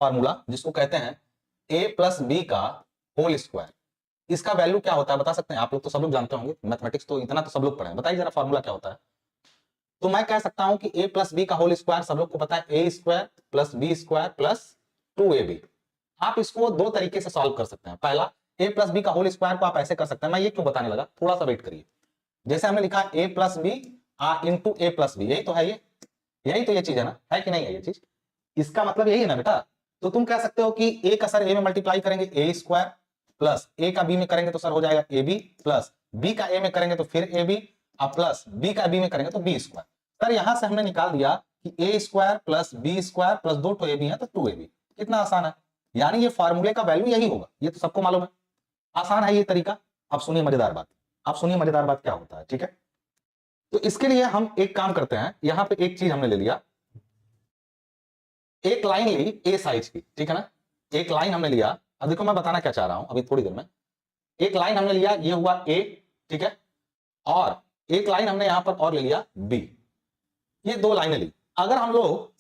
Formula जिसको कहते हैं a प्लस बी का होल स्क्वायर, इसका वैल्यू क्या होता है बता सकते हैं आप लोग? तो सब लोग जानते होंगे, मैथमेटिक्स तो इतना तो सब लोग पढ़े हैं, बताइए जरा फॉर्मूला क्या होता है। तो मैं कह सकता हूं कि a प्लस बी का होल स्क्वायर सब लोग को पता है, A square plus B square plus 2ab। आप इसको दो तरीके से सॉल्व कर सकते हैं। पहला, a प्लस बी का होल स्क्वायर को आप ऐसे कर सकते हैं, मैं ये क्यों बताने लगा, थोड़ा सा वेट करिए। जैसे हमने लिखा a plus B into A plus B, यही तो है ये, यही तो ये चीज है ना, है कि नहीं है ये चीज? इसका मतलब यही है ना बेटा। तो तुम कह सकते हो कि a का सर a में मल्टीप्लाई करेंगे ए स्क्वायर, प्लस a का b में करेंगे तो सर हो जाएगा ab, प्लस b का a में करेंगे तो फिर ab, और प्लस b का b में करेंगे तो b स्क्वायर। सर यहां से हमने निकाल दिया कि a square plus B square plus 2 तो ab है तो 2ab। कितना आसान है, यानी ये फॉर्मूले का वैल्यू यही होगा, ये तो सबको मालूम है, आसान है ये तरीका। अब सुनिए मजेदार बात, अब सुनिए मजेदार बात क्या होता है, ठीक है। तो इसके लिए हम एक काम करते हैं, यहां पे एक चीज हमने ले लिया, एक लाइन ली ए साइज की, ठीक है ना, एक लाइन हमने लिया। अब देखो मैं बताना क्या चाह रहा हूं अभी थोड़ी देर में। एक लाइन हमने लिया, ये हुआ ए, ठीक है, और एक लाइन हमने यहां पर और ले लिया बी, ये दो लाइनें ली। अगर हम लोग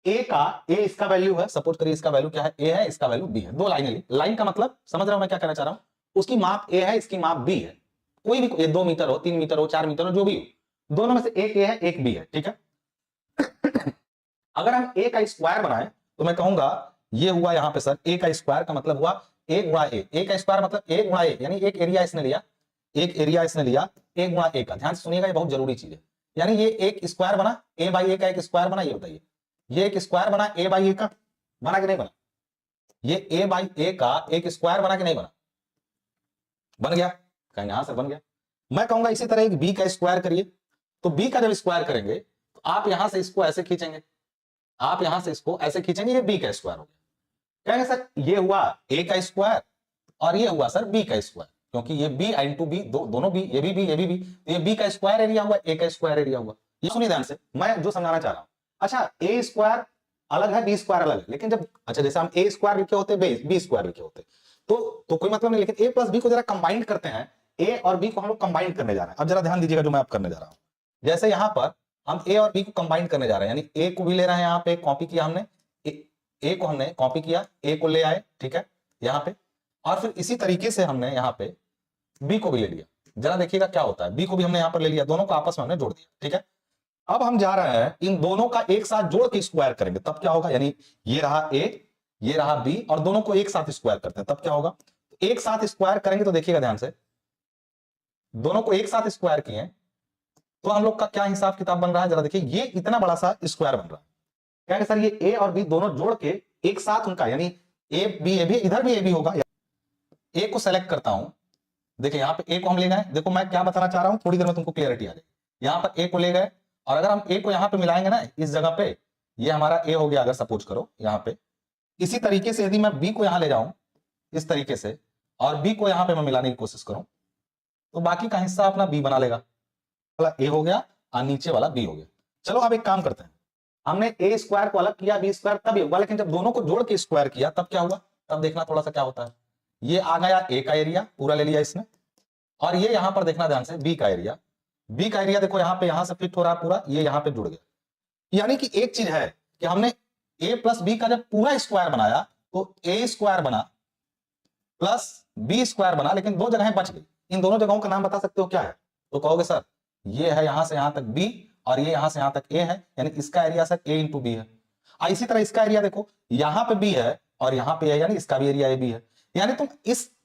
ए का, ए इसका वैल्यू है, सपोज करिए इसका वैल्यू क्या है, ए है, इसका वैल्यू बी है, दो लाइनें ली। लाइन का मतलब समझ रहे हो मैं क्या कहना चाह रहा हूं, उसकी माप ए है, इसकी माप बी है, कोई भी, 2 मीटर हो, 3 मीटर हो, 4 मीटर हो, जो भी हो, दोनों में से एक ए है एक बी है, ठीक है। अगर हम ए का स्क्वायर बनाए तो मैं कहूंगा ये हुआ यहां पे सर ए का स्क्वायर का मतलब हुआ ए गुणा ए का स्क्वायर मतलब ए गुणा ए, यानी एक एरिया इसने लिया, एक एरिया इसने लिया ए गुणा ए का। ध्यान से सुनिएगा, ये बहुत जरूरी चीज है। यानी ये एक स्क्वायर बना, ए बाई ए का एक स्क्वायर बना, ये बताइए ये एक स्क्वायर बना ए बाई ए का, बना कि नहीं बना? ये ए बाई ए का एक स्क्वायर बना कि नहीं बना? बन गया, कहीं यहां से बन गया। मैं कहूंगा इसी तरह एक बी का स्क्वायर करिए, तो बी का जब स्क्वायर करेंगे तो आप यहां से इसको ऐसे खींचेंगे, आप यहां से इसको ऐसे खींचेंगे, ये बी का स्क्वायर हो गया। कहेंगे सर ये हुआ ए का स्क्वायर और ये हुआ सर बी का स्क्वायर, क्योंकि ये बी इंटू बी, दोनों बी, ये भी ये भी, तो ये बी का स्क्वायर एरिया हुआ, ए का स्क्वायर एरिया हुआ। ये सुनिए ध्यान से, मैं जो समझाना चाह रहा हूं। अच्छा ए स्क्वायर अलग है, बी स्क्वायर अलग है, लेकिन जब, अच्छा जैसे हम ए स्क्वायर लिखे होते, बी स्क्वायर लिखे होते, तो कोई मतलब नहीं, लेकिन ए प्लस बी को जरा कंबाइन करते हैं, ए और बी को हम लोग कंबाइन करने जा रहे हैं। अब जरा ध्यान दीजिएगा जो मैं आप करने जा रहा हूं। जैसे यहां पर हम ए और बी को कंबाइन करने जा रहे हैं, यानी ए को भी ले रहे हैं, यहां पे कॉपी किया हमने, ए को हमने कॉपी किया, ए को ले आए, ठीक है, यहां पे, और फिर इसी तरीके से हमने यहां पे बी को भी ले लिया। जरा देखिएगा क्या होता है, बी को भी हमने यहां पर ले लिया, दोनों को आपस में हमने जोड़ दिया, ठीक है। अब हम जा रहे हैं इन दोनों का एक साथ जोड़ के स्क्वायर करेंगे, तब क्या होगा, यानी ये रहा ए, ये रहा बी, और दोनों को एक साथ स्क्वायर करते हैं, तब क्या होगा, एक साथ स्क्वायर करेंगे तो देखिएगा ध्यान से, दोनों को एक साथ स्क्वायर किए तो हम लोग का क्या हिसाब किताब बन रहा है, जरा देखिए, ये इतना बड़ा सा स्क्वायर बन रहा है। कहेंगे सर ये ए और बी दोनों जोड़ के एक साथ उनका, यानी ए बी, ए भी, इधर भी ए बी होगा। ए को सेलेक्ट करता हूं, देखिए यहां पे ए को हम ले गए, देखो मैं क्या बताना चाह रहा हूं, थोड़ी देर में तुमको क्लियरिटी आ जाएगी। यहां पर ए को ले गए, और अगर हम ए को यहां पे मिलाएंगे ना इस जगह पे, ये हमारा ए हो गया, अगर सपोज करो यहां पे। इसी तरीके से यदि मैं बी को यहां ले जाऊं इस तरीके से, और बी को यहां पे मैं मिलाने की कोशिश करूं, तो बाकी का हिस्सा अपना बी बना लेगा, वाला ए हो गया और नीचे वाला बी हो गया। चलो अब एक काम करते हैं, हमने ए स्क्वायर को अलग किया, बी स्क्वायर तब हुआ, लेकिन जब दोनों को जोड़ के स्क्वायर किया तब क्या हुआ, तब देखना थोड़ा सा क्या होता है। ये आ गया ए का एरिया पूरा ले लिया इसने, और ये यहां पर देखना ध्यान से बी का एरिया, बी का एरिया देखो यहां पे, यहां से फिट हो रहा है पूरा, ये यहां पे जुड़ गया। यानी कि एक चीज है कि हमने ए प्लस बी का जब पूरा स्क्वायर बनाया तो ए स्क्वायर बना प्लस बी स्क्वायर बना, लेकिन दो जगहें बच गई। इन दोनों जगहों का नाम बता सकते हो क्या है? तो कहोगे सर ये है यहां से यहां तक बी, और ये यहां से यहां तक ए है, यानी इसका एरिया सर ए इंटू बी है। इसी तरह इसका एरिया देखो, यहां पे बी है और यहां पे है, यानी इसका भी एरिया ए बी है। यानी तुम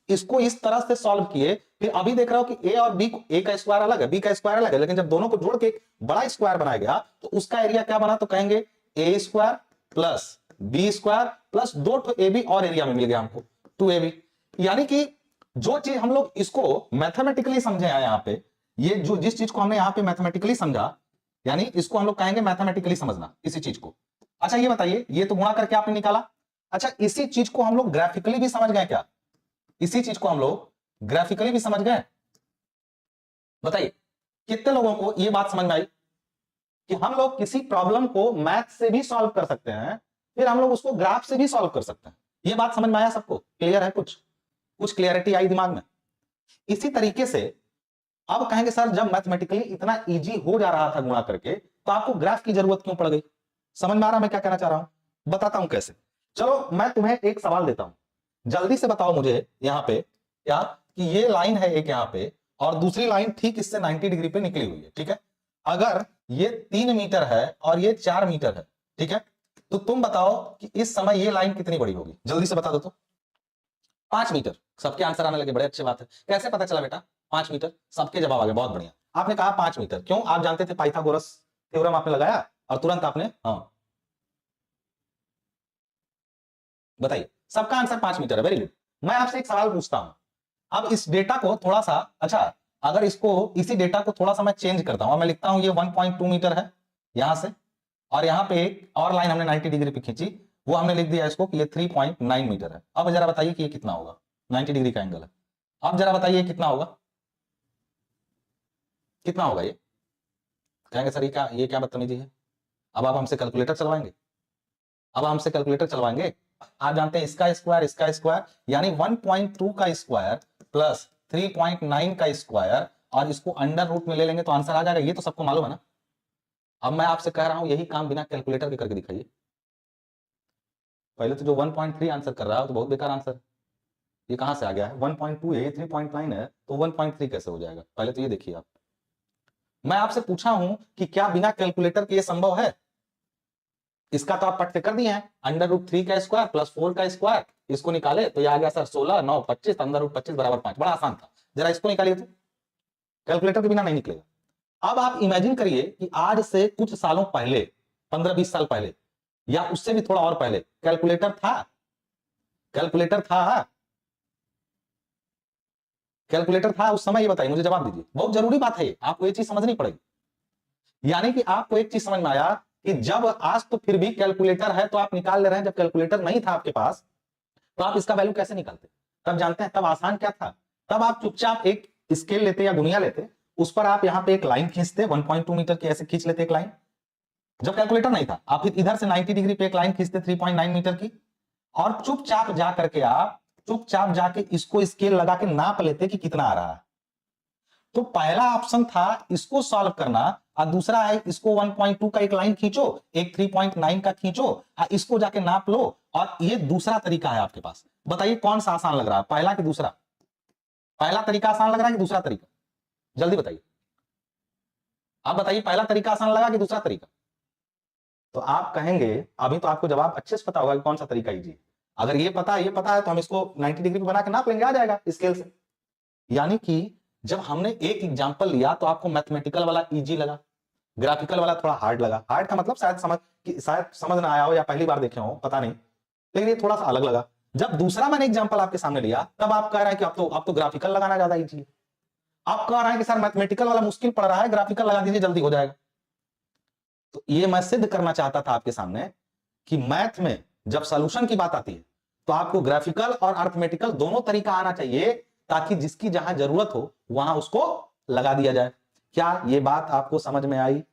इसको इस तरह से सॉल्व किए, फिर अभी देख रहे हो कि ए और बी, ए का स्क्वायर अलग है, बी का स्क्वायर अलग है, लेकिन जब दोनों को जोड़ के बड़ा स्क्वायर बनाया गया तो उसका एरिया क्या बना, तो कहेंगे A square plus B square plus 2 A B और एरिया में मिल गया हमको 2ab। यानी कि जो चीज हम लोग इसको मैथमेटिकली समझे हैं यहां पे, ये जो जिस चीज को हमने यहां पे मैथमेटिकली समझा, यानी इसको हम लोग कहेंगे मैथमेटिकली समझना इसी चीज को। अच्छा ये बताइए, ये तो गुणा करके आपने निकाला, अच्छा इसी चीज को हम लोग ग्राफिकली भी समझ गए क्या? इसी चीज को हम लोग ग्राफिकली भी समझ गए? बताइए कितने लोगों को ये बात समझ में आई कि हम लोग किसी प्रॉब्लम को मैथ से भी सॉल्व कर सकते हैं, फिर हम लोग उसको ग्राफ से भी सॉल्व कर सकते हैं। ये बात समझ में आया सबको? क्लियर है? कुछ क्लियरिटी आई दिमाग में? इसी तरीके से अब कहेंगे सर जब मैथमेटिकली इतना इजी हो जा रहा था गुणा करके, तो आपको ग्राफ की जरूरत क्यों पड़ गई? समझ में आ रहा मैं क्या कहना चाह रहा हूं? बताता हूं कैसे। चलो मैं तुम्हें एक सवाल देता हूं, जल्दी से बताओ मुझे यहाँ पे क्या, कि ये लाइन है एक यहाँ पे और दूसरी लाइन ठीक इससे 90 डिग्री पे निकली हुई है, ठीक है। अगर ये 3 मीटर है और ये 4 मीटर है, ठीक है, तो तुम बताओ कि इस समय ये लाइन कितनी बड़ी होगी, जल्दी से बता दो तो। 5 मीटर। सबके आंसर आने लगे, बड़े अच्छी बात है। कैसे पता चला बेटा 5 मीटर? सबके जवाब आ गए, बहुत बढ़िया। आपने कहा 5 मीटर, क्यों? आप जानते थे पाइथागोरस थ्योरम आपने लगाया और तुरंत आपने, हाँ बताइए, सबका आंसर 5 मीटर है, वेरी गुड। मैं आपसे एक सवाल पूछता हूं, अब इस डेटा को थोड़ा सा, अच्छा अगर इसको, इसी डेटा को थोड़ा सा मैं चेंज करता हूं, मैं लिखता हूं ये 1.2 मीटर है यहां से, और यहां पे एक और लाइन हमने 90 डिग्री पे खींची, वो हमने लिख दिया इसको कि ये 3.9 मीटर है। अब जरा बताइए कि ये कितना होगा, 90 डिग्री का एंगल है। अब जरा बताइए कितना होगा, कितना होगा ये? कहेंगे सर ये क्या बदतमीजी है, अब आप हमसे कैलकुलेटर चलवाएंगे, अब हमसे कैलकुलेटर चलवाएंगे। आप जानते हैं इसका स्क्वायर यानी 1.2 का स्क्वायर प्लस 3.9 का स्क्वायर, और इसको अंडर रूट में ले लेंगे तो आंसर आ जाएगा, ये तो सबको मालूम है ना। अब मैं आपसे कह रहा हूं यही काम बिना कैलकुलेटर के करके दिखाइए। पहले तो जो 1.3 आंसर कर रहा है तो बहुत बेकार आंसर, ये कहां से आ गया है? 1.2 है, ये 3.9 है, तो 1.3 कैसे हो जाएगा? पहले तो ये देखिए आप। मैं आपसे पूछा हूं कि क्या बिना कैलकुलेटर के ये संभव है? इसका तो आप पट के कर दिए हैं, अंडर रूट 3 का स्क्वायर प्लस 4 का स्क्वायर, इसको निकाले तो ये आ गया सर 16 9 25, अंडर रूट 25 बराबर 5। बड़ा आसान था, जरा इसको निकालिए तो, कैलकुलेटर के बिना नहीं निकलेगा। अब आप इमेजिन करिए कि आज से कुछ सालों पहले, 15-20 साल पहले या उससे भी थोड़ा और पहले कैलकुलेटर था? कैलकुलेटर था? कैलकुलेटर था उस समय? ये बताइए मुझे, जवाब दीजिए, बहुत जरूरी बात है ये, आपको ये चीज समझनी पड़ेगी। यानी कि आपको एक चीज समझ में आया कि जब आज तो फिर भी कैलकुलेटर है तो आप निकाल ले रहे हैं, जब कैलकुलेटर नहीं था आपके पास तो आप इसका वैल्यू कैसे निकालते? तब जानते हैं तब आसान क्या था? तब आप चुपचाप एक स्केल लेते या गुनिया लेते, उस पर आप यहां पे एक लाइन खींचते, 1.2 मीटर की ऐसे खींच लेते एक लाइन, जब कैलकुलेटर नहीं था। आप फिर इधर से 90 डिग्री पे एक लाइन खींचते 3.9 मीटर की, और चुपचाप जा करके आप चुपचाप जाके इसको स्केल लगा के नाप लेते कि कितना आ रहा है। तो पहला ऑप्शन था इसको सॉल्व करना, और दूसरा है इसको 1.2 का एक लाइन खींचो, एक 3.9 का खींचो, और इसको जाके नाप लो। और ये दूसरा तरीका है आपके पास, बताइए कौन सा आसान लग रहा है, पहला कि दूसरा? पहला तरीका आसान लग रहा है कि दूसरा तरीका? जल्दी बताइए, आप बताइए, पहला तरीका आसान लगा कि दूसरा तरीका? तो आप कहेंगे, अभी तो आपको जवाब अच्छे से पता होगा कि कौन सा तरीका इजी है। अगर ये पता है तो हम इसको 90 डिग्री पे बना के नाप लेंगे, आ जाएगा स्केल से। यानी कि जब हमने एक एग्जांपल लिया तो आपको मैथमेटिकल वाला इजी लगा, ग्राफिकल वाला थोड़ा हार्ड लगा। हार्ड का मतलब शायद समझ ना आया हो या पहली बार देखे हो, पता नहीं, लेकिन ये थोड़ा सा अलग लगा। जब दूसरा मैंने एग्जांपल आपके सामने लिया तब आप कह रहे हैं कि अब तो ग्राफिकल लगाना ज्यादा इजी है। आप कह रहे हैं कि सर मैथमेटिकल वाला मुश्किल पड़ रहा है, ग्राफिकल लगा दीजिए जल्दी हो जाएगा। तो ये मैं सिद्ध करना चाहता था आपके सामने कि मैथ में जब सॉल्यूशन की बात आती है तो आपको ग्राफिकल और अर्थमेटिकल दोनों तरीका आना चाहिए, ताकि जिसकी जहां जरूरत हो वहां उसको लगा दिया जाए। क्या ये बात आपको समझ में आई?